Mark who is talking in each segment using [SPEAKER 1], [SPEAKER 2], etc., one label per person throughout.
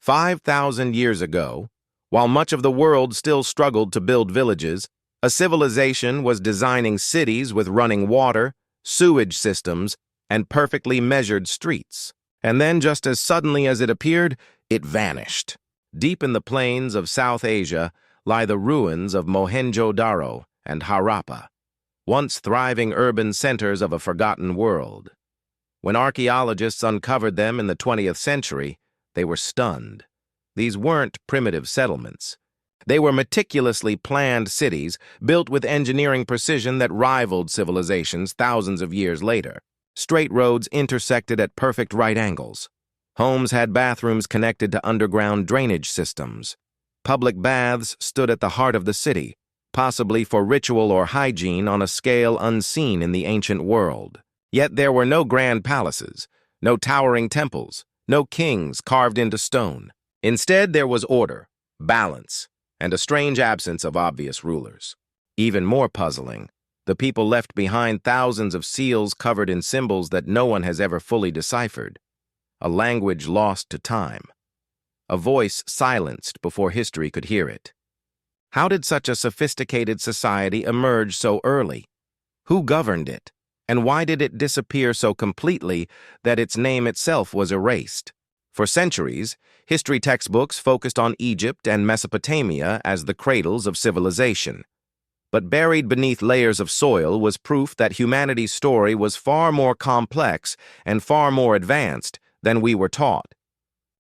[SPEAKER 1] 5,000 years ago, while much of the world still struggled to build villages, a civilization was designing cities with running water, sewage systems, and perfectly measured streets. And then, just as suddenly as it appeared, it vanished. Deep in the plains of South Asia lie the ruins of Mohenjo-daro and Harappa, once thriving urban centers of a forgotten world. When archaeologists uncovered them in the 20th century, they were stunned. These weren't primitive settlements. They were meticulously planned cities built with engineering precision that rivaled civilizations thousands of years later. Straight roads intersected at perfect right angles. Homes had bathrooms connected to underground drainage systems. Public baths stood at the heart of the city, possibly for ritual or hygiene on a scale unseen in the ancient world. Yet there were no grand palaces, no towering temples, no kings carved into stone. Instead, there was order, balance, and a strange absence of obvious rulers. Even more puzzling, the people left behind thousands of seals covered in symbols that no one has ever fully deciphered, a language lost to time, a voice silenced before history could hear it. How did such a sophisticated society emerge so early? Who governed it? And why did it disappear so completely that its name itself was erased? For centuries, history textbooks focused on Egypt and Mesopotamia as the cradles of civilization. But buried beneath layers of soil was proof that humanity's story was far more complex and far more advanced than we were taught.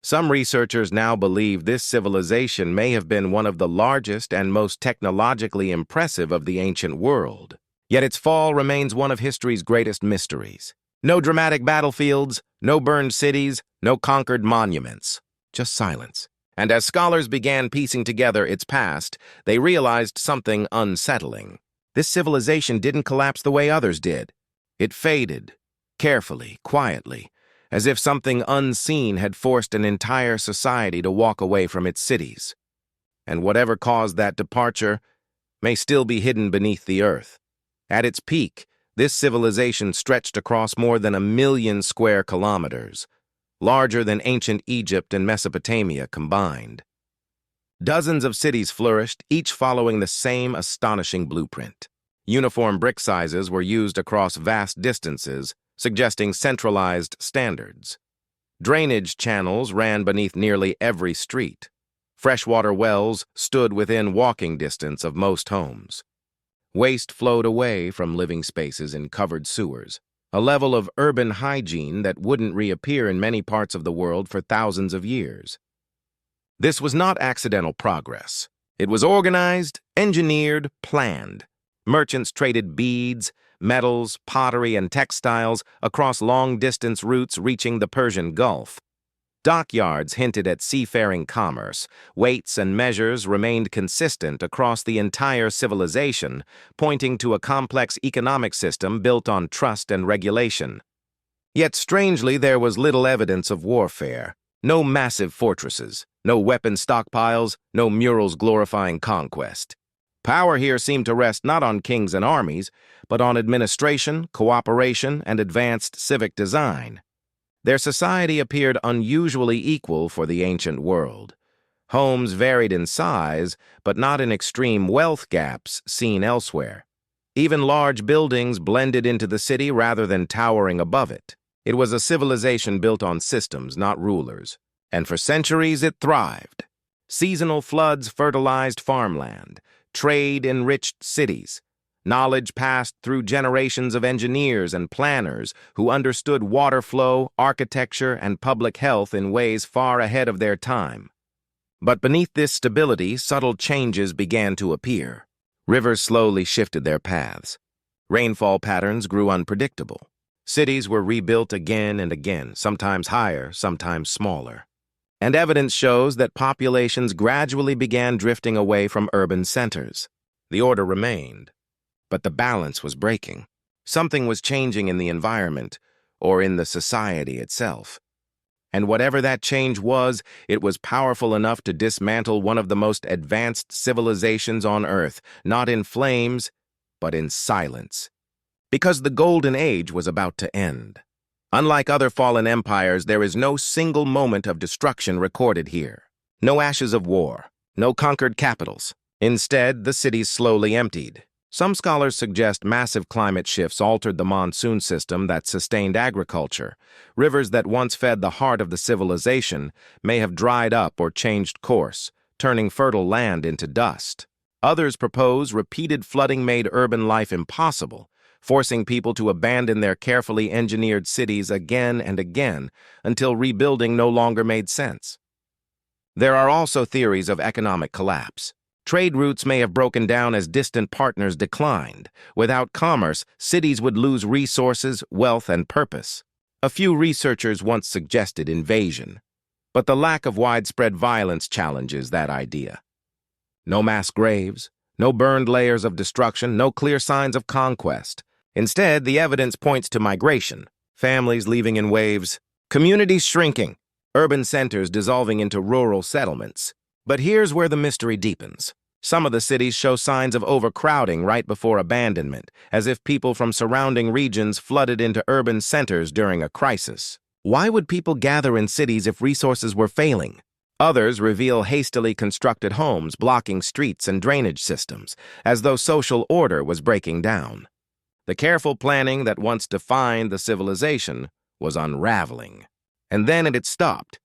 [SPEAKER 1] Some researchers now believe this civilization may have been one of the largest and most technologically impressive of the ancient world. Yet its fall remains one of history's greatest mysteries. No dramatic battlefields, no burned cities, no conquered monuments, just silence. And as scholars began piecing together its past, they realized something unsettling. This civilization didn't collapse the way others did. It faded, carefully, quietly, as if something unseen had forced an entire society to walk away from its cities. And whatever caused that departure may still be hidden beneath the earth. At its peak, this civilization stretched across more than 1 million square kilometers, larger than ancient Egypt and Mesopotamia combined. Dozens of cities flourished, each following the same astonishing blueprint. Uniform brick sizes were used across vast distances, suggesting centralized standards. Drainage channels ran beneath nearly every street. Freshwater wells stood within walking distance of most homes. Waste flowed away from living spaces in covered sewers, a level of urban hygiene that wouldn't reappear in many parts of the world for thousands of years. This was not accidental progress. It was organized, engineered, planned. Merchants traded beads, metals, pottery, and textiles across long-distance routes reaching the Persian Gulf. Dockyards hinted at seafaring commerce. Weights and measures remained consistent across the entire civilization, pointing to a complex economic system built on trust and regulation. Yet strangely, there was little evidence of warfare. No massive fortresses, no weapon stockpiles, no murals glorifying conquest. Power here seemed to rest not on kings and armies, but on administration, cooperation, and advanced civic design. Their society appeared unusually equal for the ancient world. Homes varied in size, but not in extreme wealth gaps seen elsewhere. Even large buildings blended into the city rather than towering above it. It was a civilization built on systems, not rulers. And for centuries it thrived. Seasonal floods fertilized farmland. Trade enriched cities. Knowledge passed through generations of engineers and planners who understood water flow, architecture, and public health in ways far ahead of their time. But beneath this stability, subtle changes began to appear. Rivers slowly shifted their paths. Rainfall patterns grew unpredictable. Cities were rebuilt again and again, sometimes higher, sometimes smaller. And evidence shows that populations gradually began drifting away from urban centers. The order remained, but the balance was breaking. Something was changing in the environment, or in the society itself. And whatever that change was, it was powerful enough to dismantle one of the most advanced civilizations on Earth, not in flames, but in silence. Because the Golden Age was about to end. Unlike other fallen empires, there is no single moment of destruction recorded here. No ashes of war, no conquered capitals. Instead, the cities slowly emptied. Some scholars suggest massive climate shifts altered the monsoon system that sustained agriculture. Rivers that once fed the heart of the civilization may have dried up or changed course, turning fertile land into dust. Others propose repeated flooding made urban life impossible, forcing people to abandon their carefully engineered cities again and again until rebuilding no longer made sense. There are also theories of economic collapse. Trade routes may have broken down as distant partners declined. Without commerce, cities would lose resources, wealth, and purpose. A few researchers once suggested invasion, but the lack of widespread violence challenges that idea. No mass graves, no burned layers of destruction, no clear signs of conquest. Instead, the evidence points to migration, families leaving in waves, communities shrinking, urban centers dissolving into rural settlements. But here's where the mystery deepens. Some of the cities show signs of overcrowding right before abandonment, as if people from surrounding regions flooded into urban centers during a crisis. Why would people gather in cities if resources were failing? Others reveal hastily constructed homes blocking streets and drainage systems, as though social order was breaking down. The careful planning that once defined the civilization was unraveling. And then it had stopped.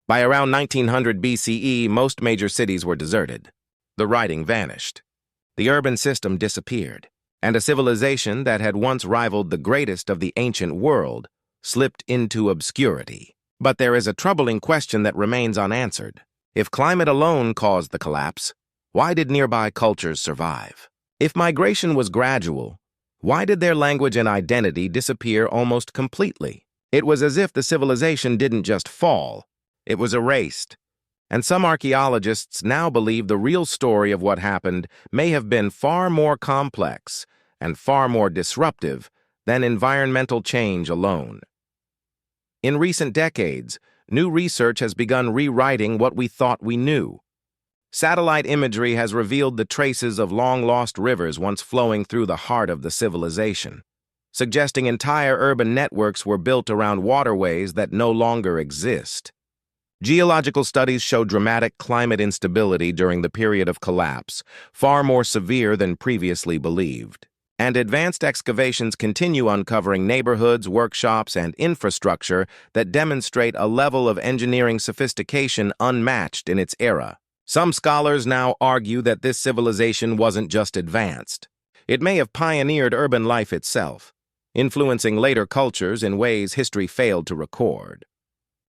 [SPEAKER 1] By around 1900 BCE, most major cities were deserted. The writing vanished. The urban system disappeared, and a civilization that had once rivaled the greatest of the ancient world slipped into obscurity. But there is a troubling question that remains unanswered. If climate alone caused the collapse, why did nearby cultures survive? If migration was gradual, why did their language and identity disappear almost completely? It was as if the civilization didn't just fall, it was erased. And some archaeologists now believe the real story of what happened may have been far more complex and far more disruptive than environmental change alone. In recent decades, new research has begun rewriting what we thought we knew. Satellite imagery has revealed the traces of long-lost rivers once flowing through the heart of the civilization, suggesting entire urban networks were built around waterways that no longer exist. Geological studies show dramatic climate instability during the period of collapse, far more severe than previously believed. And advanced excavations continue uncovering neighborhoods, workshops, and infrastructure that demonstrate a level of engineering sophistication unmatched in its era. Some scholars now argue that this civilization wasn't just advanced. It may have pioneered urban life itself, influencing later cultures in ways history failed to record.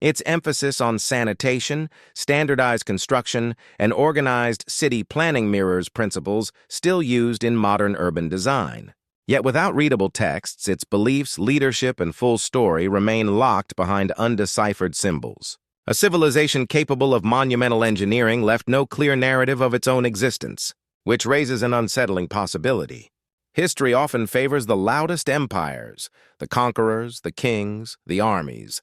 [SPEAKER 1] Its emphasis on sanitation, standardized construction, and organized city planning mirrors principles still used in modern urban design. Yet without readable texts, its beliefs, leadership, and full story remain locked behind undeciphered symbols. A civilization capable of monumental engineering left no clear narrative of its own existence, which raises an unsettling possibility. History often favors the loudest empires, the conquerors, the kings, the armies.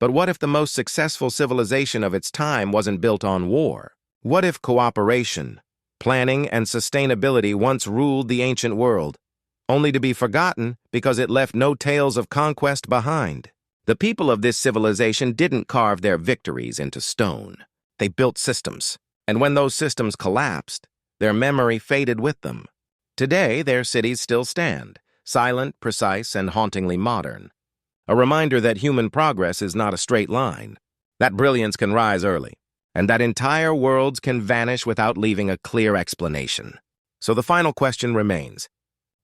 [SPEAKER 1] But what if the most successful civilization of its time wasn't built on war? What if cooperation, planning, and sustainability once ruled the ancient world, only to be forgotten because it left no tales of conquest behind? The people of this civilization didn't carve their victories into stone. They built systems, and when those systems collapsed, their memory faded with them. Today, their cities still stand, silent, precise, and hauntingly modern. A reminder that human progress is not a straight line, that brilliance can rise early, and that entire worlds can vanish without leaving a clear explanation. So the final question remains: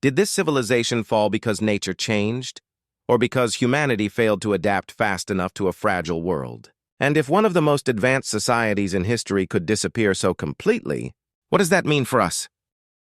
[SPEAKER 1] did this civilization fall because nature changed, or because humanity failed to adapt fast enough to a fragile world? And if one of the most advanced societies in history could disappear so completely, what does that mean for us?